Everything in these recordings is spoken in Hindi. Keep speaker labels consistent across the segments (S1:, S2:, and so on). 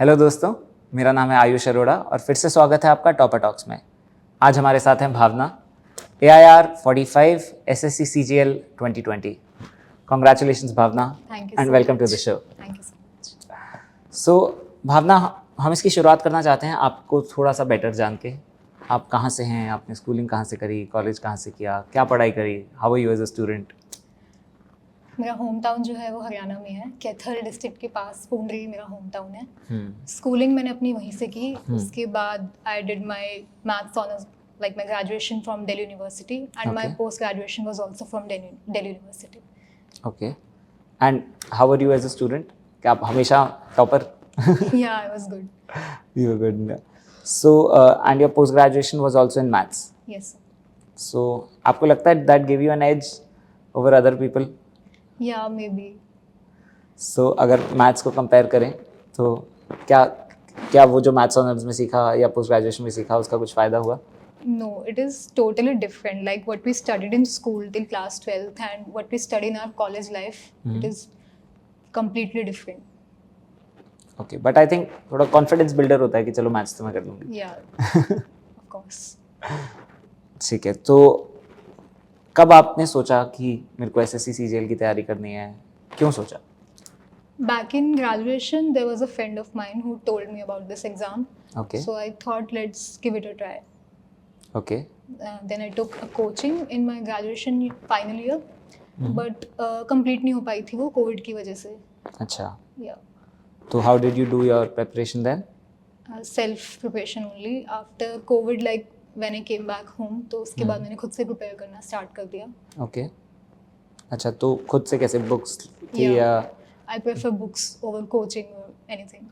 S1: हेलो दोस्तों, मेरा नाम है आयुष अरोड़ा और फिर से स्वागत है आपका टॉपर टॉक्स में। आज हमारे साथ हैं Bhavna, AIR 45 SSC CGL 2020। Congratulations Bhavna and welcome to the show.
S2: Thank you so much.
S1: So Bhavna, हम इसकी शुरुआत करना चाहते हैं आपको थोड़ा सा बेटर जान के। आप कहाँ से हैं, आपने स्कूलिंग कहाँ से करी, कॉलेज कहाँ से किया, क्या पढ़ाई करी, how are you as a student?
S2: मेरा होम टाउन जो है वो हरियाणा में है, कैथल डिस्ट्रिक्ट के पास पूंडरी मेरा होम टाउन है। स्कूलिंग मैंने अपनी वहीं से की। उसके बाद I did my maths honours, like my graduation from Delhi university and my post graduation was also from Delhi university.
S1: Okay, and how are you as a student? क्या आप हमेशा topper?
S2: Yeah I was good.
S1: You were good. So, and your post graduation was also in maths.
S2: Yes.
S1: So, आपको लगता है that gave you an edge over other people?
S2: या मे बी।
S1: So, अगर maths को compare करें तो क्या क्या वो जो maths ऑनर्स में सीखा या पोस्ट ग्रेजुएशन में सीखा उसका कुछ फ़ायदा हुआ?
S2: No, it is totally different. Like what we studied in school till class 12th and what we study in our college life, it is completely different.
S1: Okay, but I think थोड़ा confidence builder होता है कि चलो maths तो मैं कर लूँगी।
S2: Yeah, of course.
S1: ठीक है, तो कब आपने सोचा कि मेरे को SSC CGL की तैयारी करनी है? क्यों सोचा?
S2: Back in graduation, there was a friend of mine who told me about this exam.
S1: Okay.
S2: So I thought, let's give it a try.
S1: Okay.
S2: Then I took a coaching in my graduation final year, but complete नहीं हो पाई थी वो कोविड की वजह से।
S1: अच्छा।
S2: Yeah.
S1: तो how did you do your preparation then?
S2: Self preparation only. After COVID, like when I came back home, तो उसके बाद मैंने खुद से prepare करना start कर दिया।
S1: Okay. अच्छा, तो खुद से कैसे, बुक्स थी या?
S2: I prefer books over coaching or anything.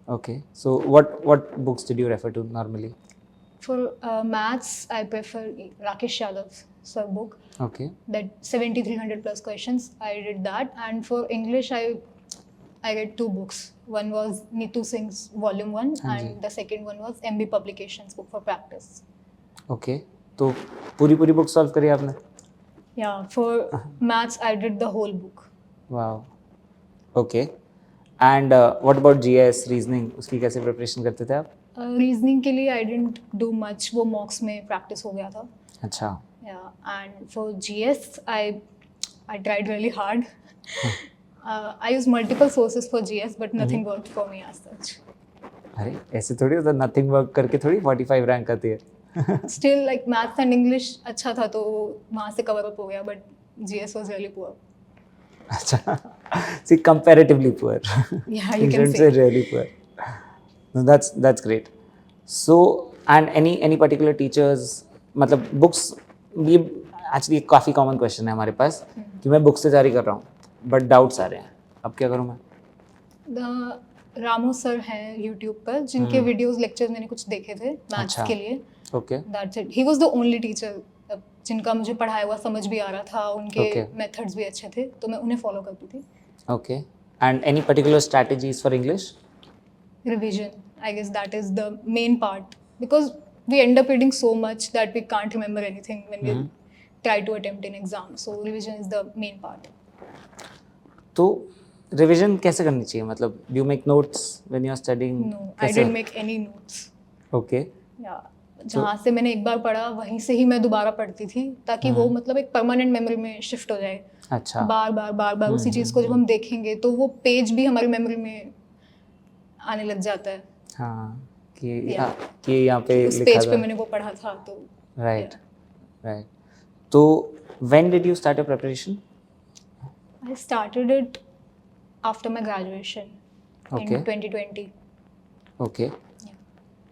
S1: Okay. So what books did you refer to normally?
S2: For maths, I prefer Rakesh Yadav's sir book.
S1: Okay.
S2: That 7300 plus questions. I did that, and for English, I read two books. One was Neetu Singh's Volume 1, and the second one was MB Publications book for practice.
S1: Okay. तो पूरी बुक सॉल्व करी आपने?
S2: Yeah. For maths, I did the whole book.
S1: Wow. Okay. And what about GS reasoning, उसकी कैसे प्रिपरेशन करते थे आप?
S2: रीजनिंग के लिए I didn't do much. वो मॉक्स में प्रैक्टिस हो गया था.
S1: अच्छा.
S2: Yeah. And for GS, I tried really hard. I used multiple sources for GS, but nothing worked for me as such.
S1: अरे ऐसे थोड़ी होता, नथिंग वर्क करके थोड़ी 45 रैंक आती है।
S2: Still, like maths and English अच्छा था तो वहाँ से कवर अप हो गया, but GS was really poor.
S1: अच्छा, see, comparatively poor.
S2: Yeah, you can
S1: say really poor. No, that's great. So, and any particular teachers, मतलब books, ये actually काफ़ी common question है हमारे पास कि मैं बुक्स से तैयारी कर रहा हूँ बट डाउट्स आ रहे हैं, अब क्या करूँ मैं?
S2: रामो सर हैं यूट्यूब पर जिनके वीडियोस लेक्चर्स मैंने कुछ देखे थे मैथ्स के लिए।
S1: Okay.
S2: That's it. He was the only teacher जिनका मुझे पढ़ाया हुआ समझ भी आ रहा था, उनके मेथड्स भी अच्छे थे, तो मैं उन्हें फॉलो करती थी।
S1: Okay. And any particular strategies for English?
S2: Revision, I guess that is the main part, because we end up reading so much that we can't remember anything when we try to attempt in exam, so revision is the main part.
S1: तो रिवीजन कैसे करनी चाहिए, मतलब do you make notes when you are studying?
S2: No, I didn't make any notes.
S1: Okay.
S2: या जहाँ से मैंने एक बार पढ़ा वहीं से ही मैं दोबारा पढ़ती थी, ताकि वो मतलब एक परमानेंट मेमोरी में शिफ्ट हो जाए।
S1: अच्छा।
S2: बार उसी चीज़ को जब हम देखेंगे तो वो पेज भी हमारी मेमोरी में आने लग जाता है।
S1: हाँ, कि यहाँ पे
S2: उस
S1: लिखा
S2: पेज पे
S1: था।
S2: मैंने वो पढ़ा था तो।
S1: राइट। तो when did you start your preparation?
S2: I started it after my graduation in 2020.
S1: Okay.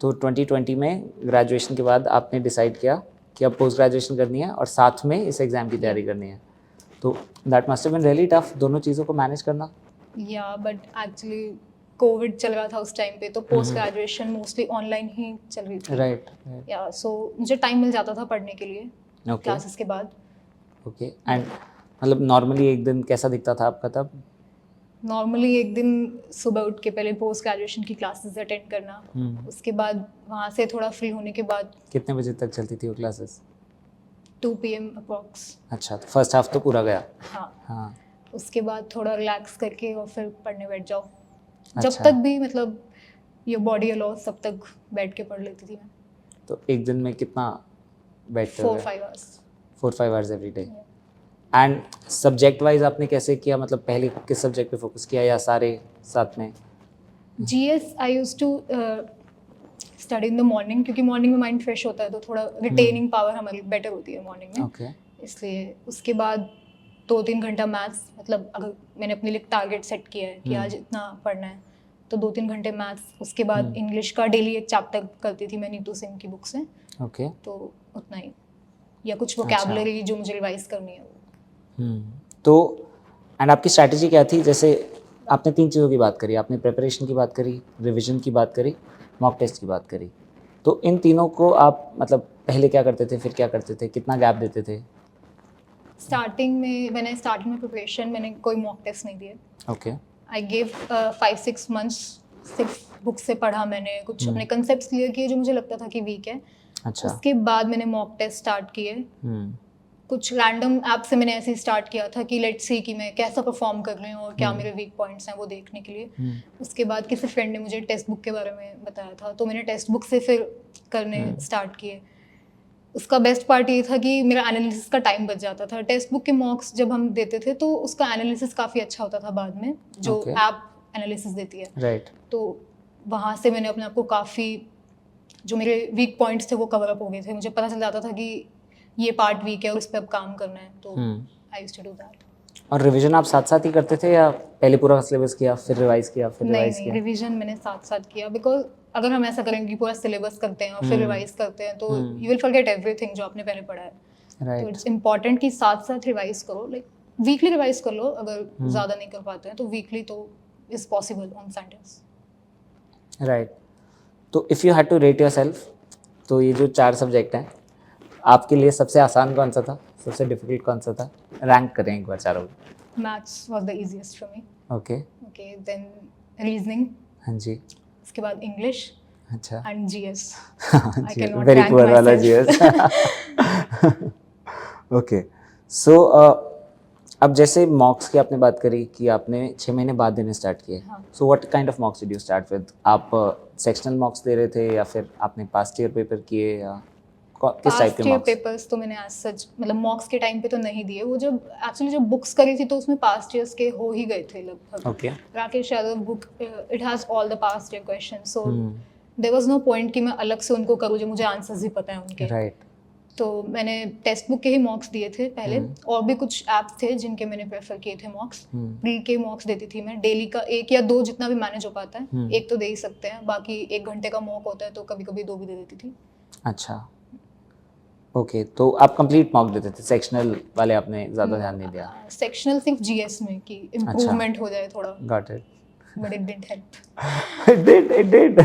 S1: तो 2020 में ग्रेजुएशन के बाद आपने डिसाइड किया कि अब पोस्ट ग्रेजुएशन करनी है और साथ में इस एग्ज़ाम की तैयारी करनी है, तो that must have been really tough दोनों चीज़ों को मैनेज करना।
S2: या बट एक्चुअली कोविड चल रहा था उस टाइम पे, तो पोस्ट ग्रेजुएशन मोस्टली ऑनलाइन ही चल रही थी।
S1: राइट।
S2: या सो मुझे टाइम मिल जाता था पढ़ने के लिए क्लासेस के बाद।
S1: ओके। एंड मतलब नॉर्मली एक दिन कैसा दिखता था आपका तब?
S2: नॉर्मली एक दिन सुबह उठ के पहले पोस्ट ग्रेजुएशन की क्लासेस अटेंड करना, उसके बाद वहाँ से थोड़ा फ्री होने के बाद।
S1: कितने बजे तक चलती थी वो क्लासेस?
S2: 2 PM approx.
S1: अच्छा, तो फर्स्ट हाफ तो पूरा गया।
S2: हाँ। उसके बाद थोड़ा रिलैक्स करके और फिर पढ़ने बैठ जाओ।
S1: अच्छा।
S2: जब तक भी मतलब योर बॉडी अलाउज तब तक बैठ के पढ़ लेती थी मैं।
S1: तो एक दिन में कितना बैठते
S2: 4-5 hours.
S1: 4-5 hours every day. And subject wise आपने कैसे किया, मतलब पहले किस सब्जेक्ट पे फोकस किया या सारे साथ में?
S2: GS I used to study in the morning, क्योंकि मॉर्निंग में माइंड फ्रेश होता है तो थोड़ा रिटेनिंग पावर हमारी बेटर होती है मॉर्निंग में।
S1: ओके।
S2: इसलिए उसके बाद 2-3 घंटा मैथ्स, मतलब अगर मैंने अपने लिए टारगेट सेट किया है कि आज इतना पढ़ना है तो 2-3 घंटे मैथ्स। उसके बाद इंग्लिश का डेली एक चैप्टर करती थी मैं नीतू सिंह की बुक से,
S1: ओके।
S2: तो उतना ही, या कुछ वोकैबुलरी जो मुझे रिवाइज करनी है वो।
S1: तो एंड आपकी स्ट्रैटेजी क्या थी? जैसे आपने 3 चीज़ों की बात करी, आपने प्रिपरेशन की बात करी, रिवीजन की बात करी, मॉक टेस्ट की बात करी। तो इन तीनों को आप मतलब पहले क्या करते थे, फिर क्या करते थे, कितना गैप देते थे?
S2: स्टार्टिंग में प्रिपरेशन मैंने कोई मॉक टेस्ट नहीं दिए।
S1: ओके।
S2: आई गिव 5-6 मंथ्स सिर्फ बुक से पढ़ा मैंने, कुछ अपने कंसेप्ट्स क्लियर किए जो मुझे लगता था कि वीक है।
S1: अच्छा।
S2: उसके बाद मैंने मॉक टेस्ट स्टार्ट किए।
S1: हम्म।
S2: कुछ रैंडम ऐप से मैंने ऐसे ही स्टार्ट किया था कि लेट्स सी कि मैं कैसा परफॉर्म कर रही हूँ और क्या मेरे वीक पॉइंट्स हैं वो देखने के लिए। उसके बाद किसी फ्रेंड ने मुझे टेक्स्ट बुक के बारे में बताया था तो मैंने टेक्स्ट बुक से फिर करने स्टार्ट किए। उसका बेस्ट पार्ट ये था कि मेरा एनालिसिस का टाइम बच जाता था। टेक्स्ट बुक के मॉक्स जब हम देते थे तो उसका एनालिसिस काफ़ी अच्छा होता था बाद में, जो
S1: Okay.
S2: ऐप एनालिसिस देती है।
S1: राइट।
S2: तो वहाँ से मैंने अपने आप को काफ़ी, जो मेरे वीक पॉइंट्स थे वो कवर अप हो गए थे। मुझे पता चल जाता था कि ये पार्ट वीक है और इस पर अब काम करना है, तो I used to do that.
S1: और रिवीजन आप साथ साथ ही करते थे या पहले पूरा सिलेबस किया फिर रिवाइज किया फिर रिवाइज
S2: नहीं,
S1: किया?
S2: रिवीजन मैंने साथ साथ किया, बिकॉज अगर हम ऐसा करेंगे कि पूरा सिलेबस करते हैं और फिर रिवाइज करते हैं तो यू विल फॉरगेट एवरीथिंग जो आपने पहले पढ़ा है। तो
S1: राइट।
S2: इट्स इम्पॉर्टेंट कि साथ साथ रिवाइज करो, लाइक वीकली रिवाइज कर लो। अगर ज़्यादा नहीं कर पाते हैं तो वीकली तो is possible on Sundays.
S1: Right. तो if you had to rate yourself, तो ये जो 4 सब्जेक्ट हैं आपके लिए सबसे आसान कौन सा था, सबसे डिफिकल्ट कौन सा था? रैंक करें एक बार चारों।
S2: Maths was the easiest for me.
S1: Okay.
S2: Okay, then reasoning,
S1: हाँ जी।
S2: उसके बाद इंग्लिश
S1: अच्छा।
S2: And GS. I cannot
S1: very
S2: rank
S1: poor वाला
S2: myself.
S1: जीएस। ओके। सो अब जैसे मॉक्स की आपने बात करी कि आपने 6 महीने बाद देने स्टार्ट किए,
S2: हाँ।
S1: So what kind of मॉक्स did you start with? आप सेक्शनल मॉक्स दे रहे थे या फिर आपने पास्ट ईयर पेपर किए या किस टाइप के
S2: पास्ट ईयर
S1: मॉक्स?
S2: पेपर्स तो मैंने एज सच, मतलब मॉक्स के टाइम पे तो नहीं दिए। वो जब एक्चुअली जब बुक्स करी थी तो उसमें पास्ट ईयर्स के हो ही गए थे लगभग।
S1: Okay.
S2: Rakesh Yadav book, it has all the past year questions, so there was no point कि मैं अलग से उनको करूँ जो मुझे आंसर्स भी पता है उनके।
S1: राइट।
S2: तो मैंने टेक्स्ट बुक के ही मॉक्स दिए थे पहले। और भी कुछ ऐप्स थे जिनके मैंने प्रेफर किए थे मॉक्स। प्री के मॉक्स देती थी मैं, डेली का 1 या 2 जितना भी मैनेज हो पाता है। 1 तो दे ही सकते हैं, बाकी 1 घंटे का मॉक होता है तो कभी कभी 2 भी दे देती थी।
S1: अच्छा। ओके, तो आप कंप्लीट मॉक देते थे, सेक्शनल वाले आपने ज़्यादा ध्यान नहीं दिया?
S2: सेक्शनल सिर्फ जीएस में कि इम्प्रूवमेंट हो जाए थोड़ा,
S1: got it.
S2: But it didn't help.
S1: It did.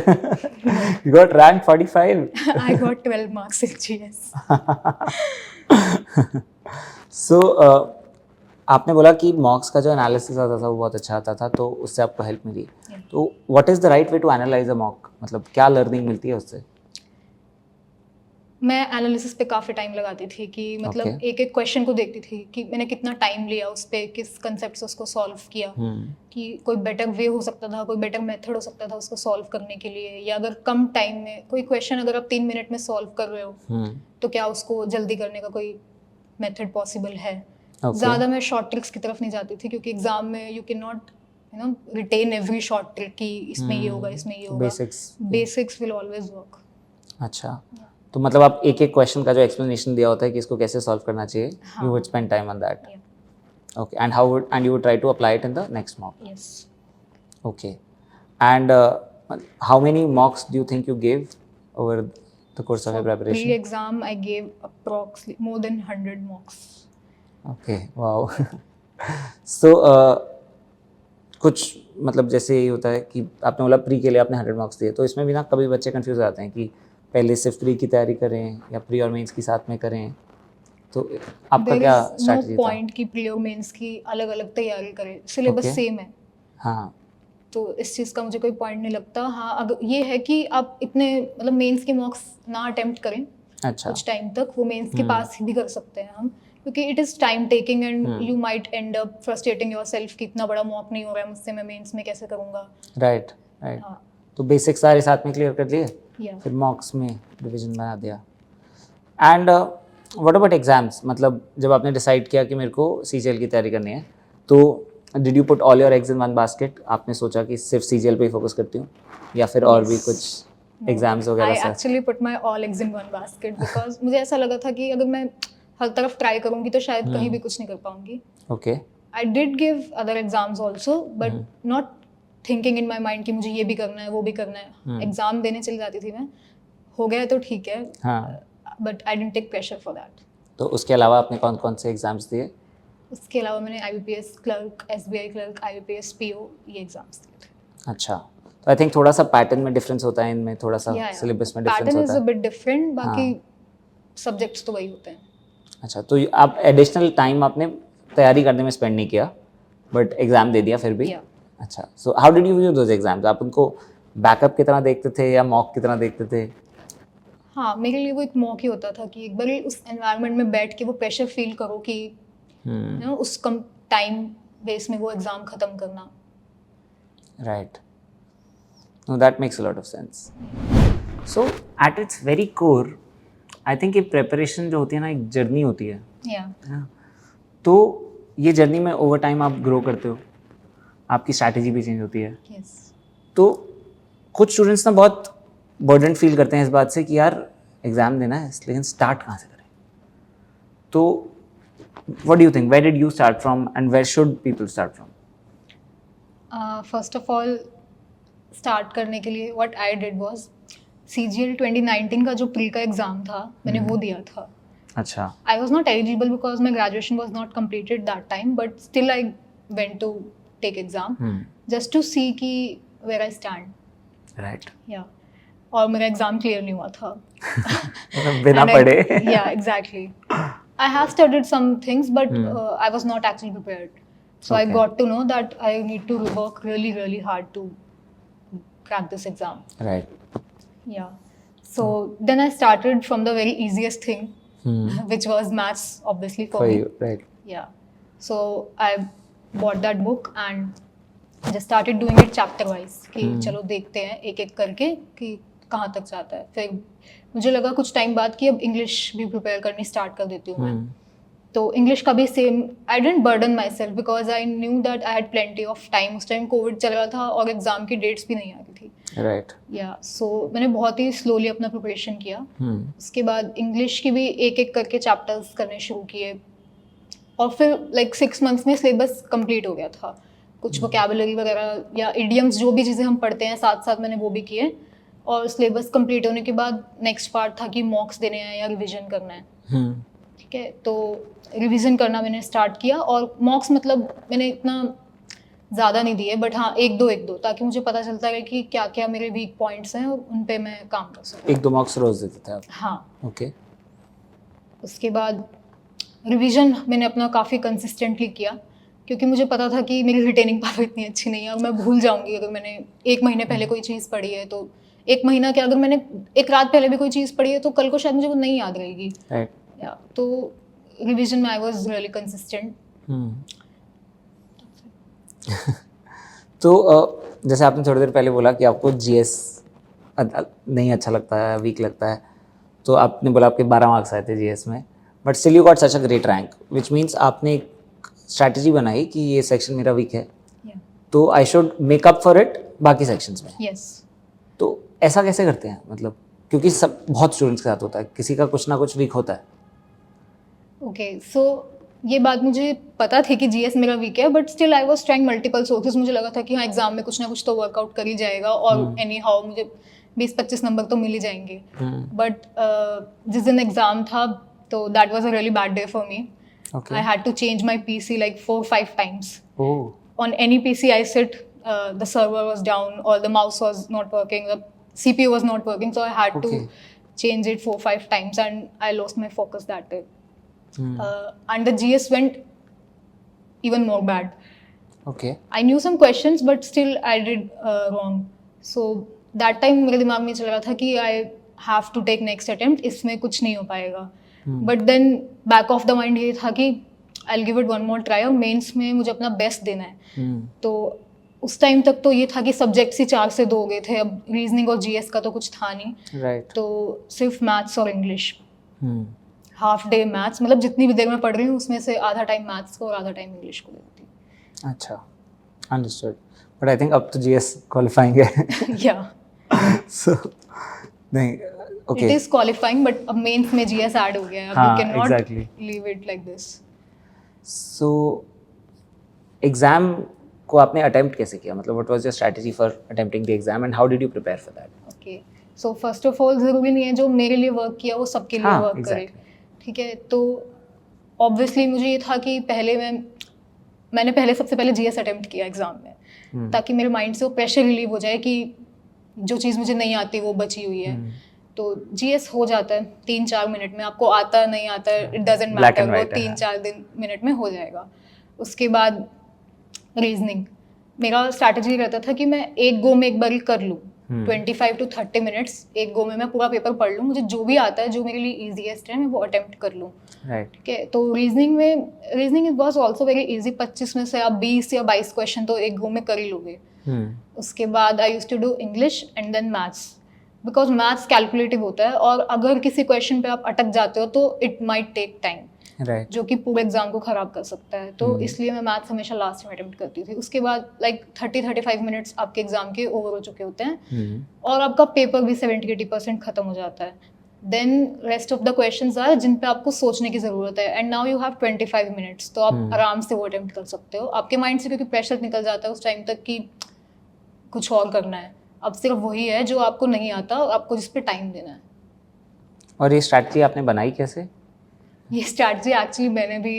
S1: You got rank 45.
S2: I got 12 marks in GS.
S1: So, आपने बोला कि मॉक्स का जो एनालिसिस आता था वो बहुत अच्छा आता था, तो उससे आपको हेल्प मिली। तो what is the right way to analyse a mock? मतलब क्या लर्निंग मिलती है उससे?
S2: मैं एनालिसिस पे काफ़ी टाइम लगाती थी कि मतलब
S1: Okay.
S2: एक एक क्वेश्चन को देखती थी कि मैंने कितना टाइम लिया उस पर, किस कंसेप्ट से उसको सॉल्व किया, कि कोई बेटर वे हो सकता था, कोई बेटर मेथड हो सकता था उसको सॉल्व करने के लिए, या अगर कम टाइम में कोई क्वेश्चन अगर आप 3 मिनट में सॉल्व कर रहे हो तो क्या उसको जल्दी करने का कोई मेथड पॉसिबल है। ज़्यादा मैं शॉर्ट ट्रिक्स की तरफ नहीं जाती थी क्योंकि एग्जाम में you can not retain every short trick कि इसमें ये होगा, इसमें ये होगा। Basics will always work.
S1: अच्छा, तो मतलब आप एक एक क्वेश्चन का जो एक्सप्लेनेशन दिया होता है कि इसको कैसे सॉल्व करना चाहिए, you would spend time on that. Okay, and you would try to apply it in the next mock.
S2: Yes.
S1: Okay, and how many mocks do you think you gave over the course of your preparation?
S2: Pre-exam, I gave approximately more than 100 mocks.
S1: Okay, wow. So, कुछ मतलब जैसे ये होता है कि आपने बोला प्री के लिए आपने 100 मार्क्स दिए, तो इसमें भी ना कभी बच्चे कंफ्यूज हो जाते हैं कि पहले सिर्फ प्री की तैयारी करें या प्री और मेंस की साथ में करें, तो आपका क्या स्ट्रैटेजी था?
S2: पॉइंट की प्री और मेंस की अलग अलग तैयारी करें, सिलेबस सेम है।
S1: हाँ,
S2: तो इस चीज़ का मुझे कोई पॉइंट नहीं लगता। हाँ, अगर ये है कि आप इतने मतलब मेंस के मॉक्स ना अटेम्प्ट करें
S1: अच्छा,
S2: कुछ टाइम तक, वो मेंस के पास भी कर सकते हैं हम, क्योंकि it is time taking and you might and up frustrating yourself कि इतना बड़ा मॉक नहीं हो रहा है मुझसे, मैं मेंस में कैसे करूँगा।
S1: राइट।
S2: हाँ,
S1: तो बेसिक सारे साथ में क्लियर कर लिए,
S2: या
S1: फिर मॉक्स में रिवीजन बना दिया. एंड व्हाट अबाउट एग्जाम्स, मतलब जब आपने डिसाइड किया कि मेरे को CGL की तैयारी करनी है, तो did you put all your eggs in one basket? आपने सोचा कि सिर्फ CGL पे ही फोकस करती हूँ, या फिर और भी कुछ एग्जाम्स वगैरह
S2: आई
S1: से?
S2: Actually put my all eggs in one basket because मुझे ऐसा लगा था कि अगर मैं हर तरफ ट्राई करूंगी तो शायद कहीं भी कुछ नहीं कर पाऊंगी.
S1: Okay.
S2: I did give other exams also but not thinking in my mind कि मुझे ये भी करना है वो भी करना है. एग्जाम देने चली जाती थी मैं, हो गया तो ठीक है,
S1: हाँ.
S2: But I didn't take pressure for that.
S1: तो उसके अलावा आपने कौन कौन से एग्जाम्स दिए?
S2: उसके अलावा मैंने IBPS clerk, SBI clerk, IBPS PO ये एग्जाम्स दिए थे.
S1: अच्छा, तो आई थिंक थोड़ा सा पैटर्न में डिफरेंस होता है इनमें, थोड़ा सा सिलेबस में डिफरेंस
S2: पैटर्न इज
S1: होता
S2: अ
S1: है.
S2: बिट डिफरेंट, बाकी सब्जेक्ट्स तो वही होते हैं.
S1: अच्छा, तो आप एडिशनल टाइम आपने तैयारी करने में स्पेंड नहीं किया, बट एग्जाम दे दिया फिर भी?
S2: Yeah.
S1: अच्छा, so how did you view those exams? आप उनको बैकअप की तरह देखते थे या मॉक की तरह देखते थे?
S2: हाँ, मेरे लिए वो एक मौका ही होता था कि एक बार उस एनवायरनमेंट में बैठ के वो प्रेशर फील करो कि यू नो उस कम टाइम बेस में वो एग्जाम खत्म करना.
S1: Right. No, that makes a lot of sense. So, at its very core, I think ये preparation जो होती है ना, एक जर्नी होती है.
S2: या
S1: हाँ. तो ये जर्नी में ओवर टाइम आप ग्रो करते हो, आपकी स्ट्रैटेजी भी चेंज होती है.
S2: यस.
S1: तो कुछ स्टूडेंट्स ना बहुत बर्डन फील करते हैं इस बात से कि यार एग्ज़ाम देना है, लेकिन स्टार्ट कहाँ से करें? तो what do you think, where did you start from and where should people start from?
S2: First of all start करने के लिए what I did was CGL 2019 का जो प्री का एग्ज़ाम था मैंने वो दिया था.
S1: अच्छा.
S2: I was not eligible because my graduation was not completed that time, but still I went to take exam just to see कि where I stand.
S1: Right.
S2: Yeah. और मेरा एग्जाम क्लियर नहीं हुआ था.
S1: बिना
S2: And
S1: पढ़े.
S2: Yeah, exactly. I have studied some things, but I was not actually prepared. So I
S1: Okay.
S2: got to know that I need to work really, really hard to crack this exam.
S1: Right.
S2: Yeah. So then I started from the very easiest thing, which was maths, obviously for
S1: For
S2: me.
S1: you, right.
S2: Yeah. So I bought that book and just started doing it chapter wise कि चलो देखते हैं एक एक करके कि कहाँ तक जाता है. फिर मुझे लगा कुछ टाइम बाद कि अब इंग्लिश भी प्रिपेयर करनी स्टार्ट कर देती हूँ मैं. तो इंग्लिश का भी same, I didn't burden my self because I knew that I had plenty of time. उस टाइम कोविड चल रहा था और एग्जाम की डेट्स भी नहीं आ रही थी.
S1: राइट.
S2: या सो मैंने बहुत ही स्लोली अपना प्रिपरेशन किया. उसके बाद इंग्लिश की भी एक एक करके चैप्टर्स करने शुरू किए और फिर लाइक 6 मंथ्स में सिलेबस कंप्लीट हो गया था. कुछ वोकैबुलरी वगैरह या इडियम्स जो भी चीज़ें हम पढ़ते हैं साथ साथ मैंने वो भी किए. और सिलेबस कंप्लीट होने के बाद नेक्स्ट पार्ट था कि मॉक्स देने हैं या रिविजन करना है. ठीक है, तो रिवीजन करना मैंने स्टार्ट किया. और मॉक्स मतलब मैंने इतना ज़्यादा नहीं दिए, बट हाँ एक दो ताकि मुझे पता चलता है कि क्या क्या मेरे वीक पॉइंट्स हैं और उन पे मैं काम कर सकूँ.
S1: 1-2 मॉक्स रोज देते थे आप?
S2: हाँ.
S1: ओके.
S2: उसके बाद रिवीजन मैंने अपना काफ़ी कंसिस्टेंटली किया क्योंकि मुझे पता था कि मेरी रिटेनिंग पावर इतनी अच्छी नहीं है और मैं भूल जाऊँगी. अगर मैंने 1 महीने पहले कोई चीज़ पढ़ी है तो 1 महीना क्या, अगर मैंने एक रात पहले भी कोई चीज़ पढ़ी है तो कल को शायद मुझे वो नहीं याद रहेगी.
S1: राइट.
S2: या तो रिवीजन में आई वाज रियली कंसिस्टेंट.
S1: तो जैसे आपने थोड़ी देर पहले बोला कि आपको GS नहीं अच्छा लगता है, वीक लगता है, तो आपने बोला आपके 12 मार्क्स आए थे GS में, but still you got such a great rank, which means आपने एक स्ट्रैटेजी बनाई कि ये सेक्शन मेरा वीक है तो I should make up for it बाकी सेक्शंस में.
S2: यस.
S1: तो ऐसा कैसे करते हैं, मतलब क्योंकि सब बहुत स्टूडेंट्स के साथ होता है, किसी का कुछ ना कुछ वीक होता है.
S2: ओके, सो ये बात मुझे पता थी कि GS मेरा वीक है, but still I was trying multiple sources. मुझे लगा था कि हाँ एग्जाम में कुछ ना कुछ तो वर्कआउट कर ही जाएगा और एनी हाउ मुझे 20-25 नंबर तो मिल ही जाएंगे. बट जिस दिन एग्जाम था तो that was a really bad day for me.
S1: Okay.
S2: I had to change my PC like 4-5 times.
S1: Oh.
S2: On any PC I sit, the server was down or the mouse was not working, the CPU was not working, so I had to change it 4-5 times and I lost my focus that day. And the GS went even more bad.
S1: Okay.
S2: I knew some questions but still I did wrong. So that time मेरे दिमाग में चल रहा था कि I have to take next attempt, इसमें कुछ नहीं हो पाएगा. But then back of the mind ये था कि I will give it one more try और मेंस में मुझे अपना बेस्ट देना है. तो उस टाइम तक तो ये था कि सब्जेक्ट्स ही 4 से 2 हो गए थे, अब रीजनिंग और जीएस का तो कुछ था नहीं,
S1: राइट।
S2: तो सिर्फ मैथ्स और इंग्लिश, हाफ डे मैथ्स, मतलब जितनी भी देर में पढ़ रही हूँ उसमें से आधा टाइम मैथ्स को और आधा टाइम इंग्लिश को देती हूँ।
S1: अच्छा, अंडरस्टूड। बट आई थिंक अब तो जीएस क्वालिफाइंग है।
S2: या
S1: सो नहीं, okay.
S2: It is qualifying, but अब मेंस में जीएस ऐड हो गया है, अब यू
S1: हाँ,
S2: can not
S1: exactly.
S2: Leave it like this.
S1: So exam को आपने अटेम्प्ट कैसे किया, मतलब what was your strategy for attempting the exam and how did you prepare for that?
S2: Okay, so first of all ज़रूरी नहीं है जो मेरे लिए वर्क किया वो सबके लिए
S1: हाँ,
S2: वर्क करे,
S1: exactly.
S2: ठीक है। तो ऑब्वियसली मुझे ये था कि मैंने पहले सबसे पहले जीएस अटेम्प्ट किया एग्ज़ाम में, ताकि मेरे माइंड से वो प्रेशर रिलीव हो जाए कि जो चीज़ मुझे नहीं आती वो बची हुई है। तो जीएस हो जाता है 3-4 मिनट में, आपको आता नहीं आता it doesn't
S1: Black
S2: matter,
S1: and
S2: वो
S1: white है,
S2: 3-4 मिनट में हो जाएगा। उसके बाद रीजनिंग, मेरा स्ट्रैटेजी रहता था कि मैं एक गो में एक बार कर लूँ, 25 to 30 मिनट्स एक गो में मैं पूरा पेपर पढ़ लूँ, मुझे जो भी आता है जो मेरे लिए ईजीएस्ट है मैं वो अटेम्प्ट कर लूँ,
S1: राइट।
S2: ठीक है। तो reasoning is was also very easy, 25 में से आप 20 या 22 क्वेश्चन तो एक गो में कर ही लोगे। उसके बाद I used to do English and then maths, because maths calculative होता है और अगर किसी क्वेश्चन पे आप अटक जाते हो तो it might take time,
S1: right.
S2: जो कि पूरे एग्जाम को खराब कर सकता है। तो इसलिए मैं मैथ्स हमेशा लास्ट में अटेम्प्ट करती थी। उसके बाद लाइक 30-35 मिनट्स आपके एग्जाम के ओवर हो चुके होते हैं और आपका पेपर भी 70-80% खत्म हो जाता है। Then rest of the questions are जिन पे आपको सोचने की ज़रूरत है, and now you have 25 minutes, तो आप आराम से वो अटेम्प्ट कर सकते हो। आपके माइंड से क्योंकि प्रेशर निकल जाता है उस टाइम तक कि कुछ और करना है, अब सिर्फ वही है जो आपको नहीं आता, आपको जिस पे टाइम देना है।
S1: और ये स्ट्रैटेजी आपने बनाई कैसे?
S2: ये स्ट्रैटेजी एक्चुअली मैंने भी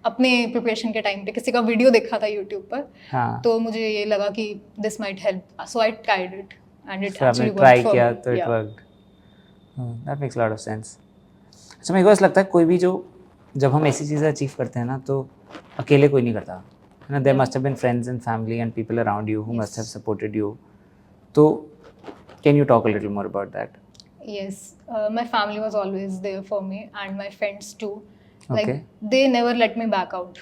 S2: अपने प्रिपरेशन के टाइम पे किसी का वीडियो देखा था यूट्यूब पर,
S1: हाँ,
S2: तो मुझे ये लगा कि this might help, so I tried it and it
S1: फिर आपने
S2: एक्चुअली
S1: ट्राई
S2: वर्कड फॉर
S1: किया तो it worked. That makes lot of sense. अच्छा, मेरे को ऐसा लगता है कोई भी जब हम ऐसी चीज़ें अचीव करते हैं ना तो अकेले कोई नहीं करता है ना, there must have been friends and family and people around you who must have supported you. तो can you talk a little more about that?
S2: Yes, my family was always there for me and my friends too. Like
S1: Okay.
S2: they never let me back out.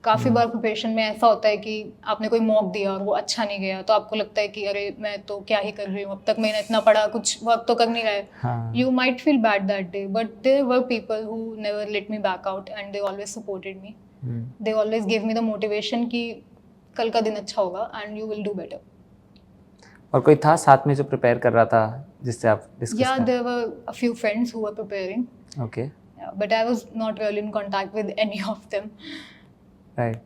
S2: काफ़ी बार प्रिपरेशन में ऐसा होता है कि आपने कोई मॉक दिया और वो अच्छा नहीं गया तो आपको लगता है कि अरे मैं तो क्या ही कर रही हूँ, अब तक मैंने इतना पढ़ा, कुछ वर्क तो कर नहीं रहा है।
S1: हाँ,
S2: You might feel bad that day, but there were people who never let me back out and they always supported me. They always gave me the motivation कि कल का दिन अच्छा होगा and you will do better.
S1: और कोई था साथ में जो प्रिपेयर कर रहा था जिससे आप डिस्कस
S2: Yeah,
S1: कर?
S2: there were a few friends who were preparing.
S1: Okay,
S2: Yeah, but I was not really in contact with any of them.
S1: Right.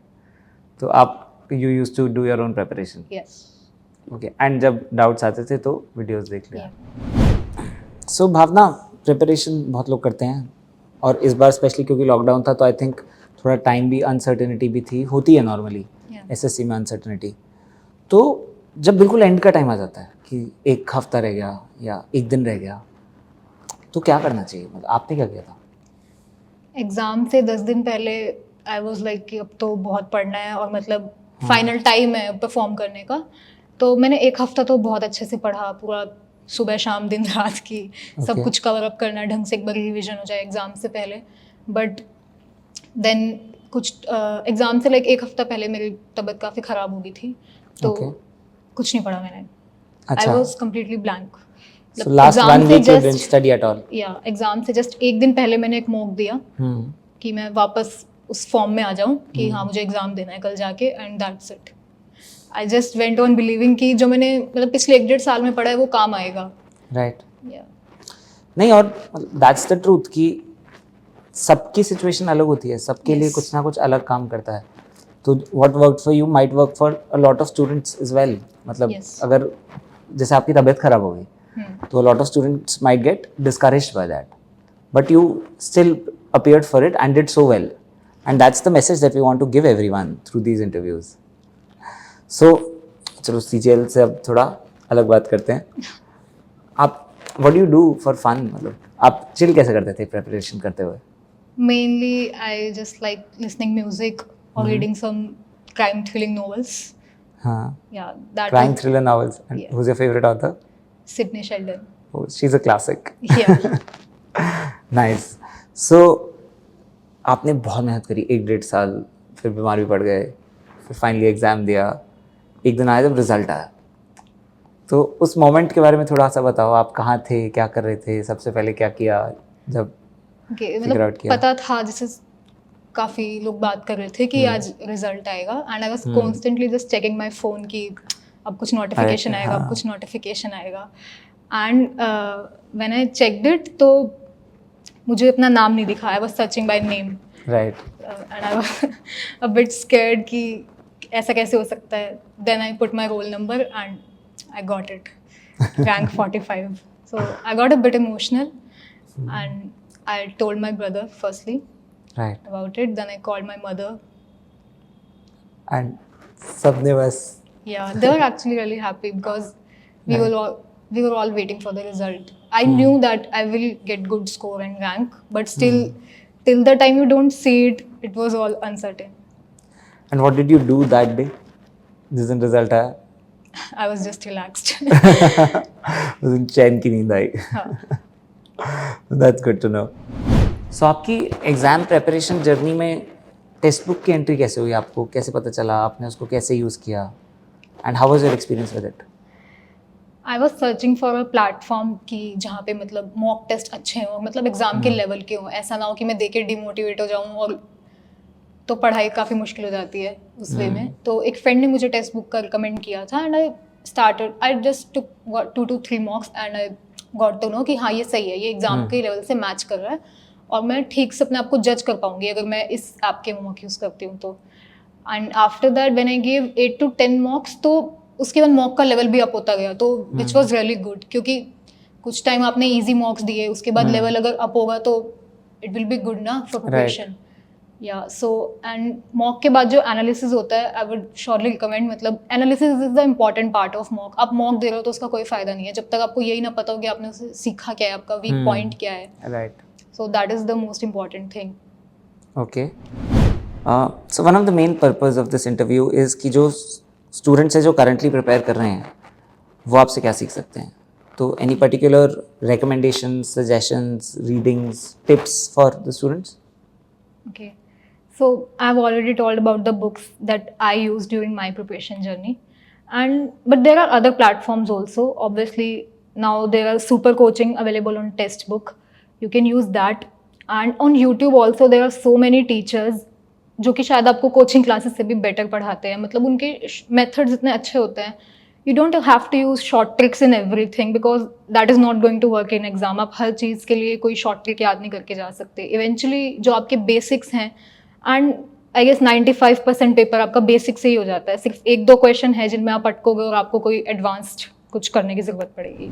S1: तो आप you used to do your own preparation?
S2: Yes.
S1: Okay, and जब डाउट्स आते थे तो वीडियोस देख लिया।
S2: Yeah.
S1: सो भावना, प्रिपरेशन बहुत लोग करते हैं और इस बार स्पेशली क्योंकि लॉकडाउन था तो आई थिंक थोड़ा टाइम भी, अनसर्टेनिटी भी थी, होती है नॉर्मली
S2: Yeah.
S1: एसएससी में अनसर्टेनिटी। तो जब बिल्कुल एंड का टाइम आ जाता है कि एक हफ्ता रह गया या एक दिन रह गया, तो क्या करना चाहिए, मतलब आपने क्या किया था?
S2: एग्ज़ाम से 10 दिन पहले आई वाज लाइक कि अब तो बहुत पढ़ना है और मतलब फाइनल टाइम है परफॉर्म करने का। तो मैंने एक हफ्ता तो बहुत अच्छे से पढ़ा, पूरा सुबह शाम दिन रात की सब
S1: Okay.
S2: कुछ कवर अप करना है ढंग से, एक बार रिवीजन हो जाए एग्ज़ाम से पहले। बट देन कुछ एग्ज़ाम से लाइक एक हफ्ता पहले मेरी तबीयत काफ़ी ख़राब हो गई थी, तो
S1: Okay.
S2: कुछ नहीं पढ़ा मैंने। आई
S1: अच्छा,
S2: was completely blank.
S1: So last one week you didn't study at all?
S2: या एग्ज़ाम से जस्ट एक दिन पहले मैंने एक मॉक दिया कि मैं वापस उस फॉर्म में आ जाऊं कि हाँ मुझे एग्ज़ाम देना है कल जाके, and that's it. I just went on believing कि जो मैंने मतलब पिछले 1-1.5 साल में पढ़ा है वो काम आएगा।
S1: राइट।
S2: या
S1: नहीं, और दैट्स द ट्रूथ कि सबकी सिचुएशन अलग होती है, सबके लिए
S2: Yes.
S1: कुछ ना कुछ अलग काम करता है। तो what work for you might work for a lot of students is well. मतलब
S2: Yes.
S1: अगर जैसे आपकी तबीयत खराब हो गई तो lot of students might get discouraged by that, but you still appeared for it and did so well, and that's the message that we want to give everyone through these interviews. So चलो CGL से अब थोड़ा अलग बात करते हैं। आप what do you do for fun, मतलब आप चिल कैसे करते थे प्रिपरेशन करते हुए?
S2: Mainly I just like listening music और reading some crime thrilling novels.
S1: हाँ,
S2: yeah that
S1: crime thriller novels. And
S2: Yeah.
S1: who's your favorite author?
S2: Sidney Sheldon.
S1: Oh, she's a classic.
S2: Yeah
S1: nice. So आपने बहुत मेहनत करी 1-1.5 साल, फिर बीमार भी पड़ गए, फिर फाइनली एग्ज़ाम दिया, एक दिन आया जब रिजल्ट आया, तो उस मोमेंट के बारे में थोड़ा सा बताओ, आप कहाँ थे, क्या कर रहे थे, सबसे पहले क्या किया जब
S2: Okay,
S1: figure
S2: मतलब
S1: out किया?
S2: पता था, जैसे काफ़ी लोग बात कर रहे थे कि आज रिजल्ट आएगा, and I was constantly just checking my phone कि अब कुछ नोटिफिकेशन आएगा, अब कुछ नोटिफिकेशन आएगा, and when I checked it तो मुझे अपना नाम नहीं दिखा, I was searching by name,
S1: right,
S2: and I was a bit scared कि ऐसा कैसे हो सकता है. Then I put my roll number and I got it, rank 45. So I got a bit emotional, and I told my brother firstly
S1: right,
S2: about it. Then I called my mother.
S1: And सबने बस
S2: Yeah, they were actually really happy because we
S1: Right.
S2: were all waiting for the result. I knew that I will get good score and rank, but still, till the time you don't see it, it was all uncertain.
S1: And what did you do that day जिस दिन रिजल्ट आया?
S2: I was just relaxed.
S1: उस दिन चैन की नींद आई.
S2: हाँ.
S1: That's good to know. So आपकी एग्ज़ाम प्रिपरेशन जर्नी में टेक्स्ट बुक की एंट्री कैसे हुई आपको, कैसे पता चला, आपने उसको कैसे यूज़ किया, and how was your experience with it?
S2: I was searching for a platform कि जहाँ पे मतलब मॉक टेस्ट अच्छे हों, मतलब एग्जाम के लेवल के हों, ऐसा ना हो कि मैं देख के डिमोटिवेट हो जाऊँ और तो पढ़ाई काफ़ी मुश्किल हो जाती है उस वे में. तो एक फ्रेंड ने मुझे टेक्स्ट बुक का रिकमेंड किया था, and I just took 2 to 3 mocks and I got to know कि हाँ ये सही है, ये एग्जाम के लेवल से मैच कर रहा है और मैं ठीक से अपने आप को जज कर पाऊंगी अगर मैं इस ऐप के मॉक यूज़ करती हूँ तो. And after that when I give 8 to 10 मॉक्स, तो उसके बाद मॉक का लेवल भी अप होता गया, तो विच वॉज रियली गुड, क्योंकि कुछ टाइम आपने ईजी मॉक्स दिए, उसके बाद लेवल अगर अप होगा तो इट विल बी गुड ना फॉर प्रिपरेशन. या सो एंड मॉक के बाद जो एनालिसिस होता है, आई वुड श्योरली रिकमेंड, मतलब analysis is the important part of mock. आप मॉक दे रहे हो तो उसका कोई फायदा नहीं है जब तक आपको यही ना पता हो कि आपने उसे सीखा क्या है, आपका वीक पॉइंट क्या है.
S1: Right,
S2: so that is the most important thing.
S1: Okay. So one of the main purpose of this interview is कि जो स्टूडेंट्स हैं जो करंटली प्रिपेयर कर रहे हैं वो आपसे क्या सीख सकते हैं. तो any particular recommendations, suggestions, readings, tips for the students?
S2: Okay, so I've already told about the books that I use during my preparation journey, but there are other platforms also. Obviously, now there are super coaching available on Textbook. You can use that, and on YouTube also there are so many teachers जो कि शायद आपको कोचिंग क्लासेस से भी बेटर पढ़ाते हैं. मतलब उनके मेथड्स इतने अच्छे होते हैं. You don't have to use short tricks in everything because that is not going to work in exam. आप हर चीज़ के लिए कोई शॉर्ट ट्रिक याद नहीं करके जा सकते. इवेंचुअली जो आपके बेसिक्स हैं, एंड आई गेस 95% पेपर आपका बेसिक से ही हो जाता है. सिर्फ 1-2 क्वेश्चन है जिनमें आप अटकोगे और आपको कोई एडवांस्ड कुछ करने की ज़रूरत पड़ेगी.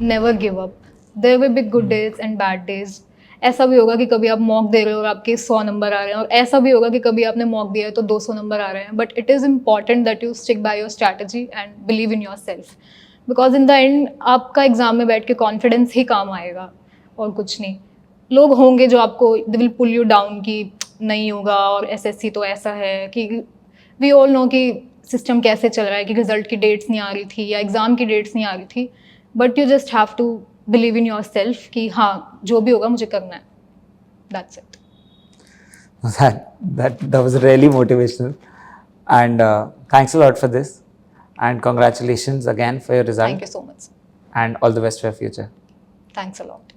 S2: Never give up. There will be good days and bad days. ऐसा भी होगा कि कभी आप मॉक दे रहे हो और आपके 100 नंबर आ रहे हैं, और ऐसा भी होगा कि कभी आपने मॉक दिया है तो 200 नंबर आ रहे हैं. But it is important that you stick by your strategy and believe in your self, because in the end आपका एग्जाम में बैठ के कॉन्फिडेंस ही काम आएगा और कुछ नहीं. लोग होंगे जो आपको they will pull you down कि नहीं होगा, और एसएससी तो ऐसा है कि वी ऑल नो कि सिस्टम कैसे चल रहा है, कि रिजल्ट की डेट्स नहीं आ रही थी या एग्ज़ाम की डेट्स नहीं आ रही थी. But you just have to believe in yourself कि हाँ जो भी होगा मुझे करना है. That's it.
S1: That was really motivational, and thanks a lot for this, and congratulations again for your result.
S2: Thank you so much.
S1: And all the best for your future.
S2: Thanks a lot.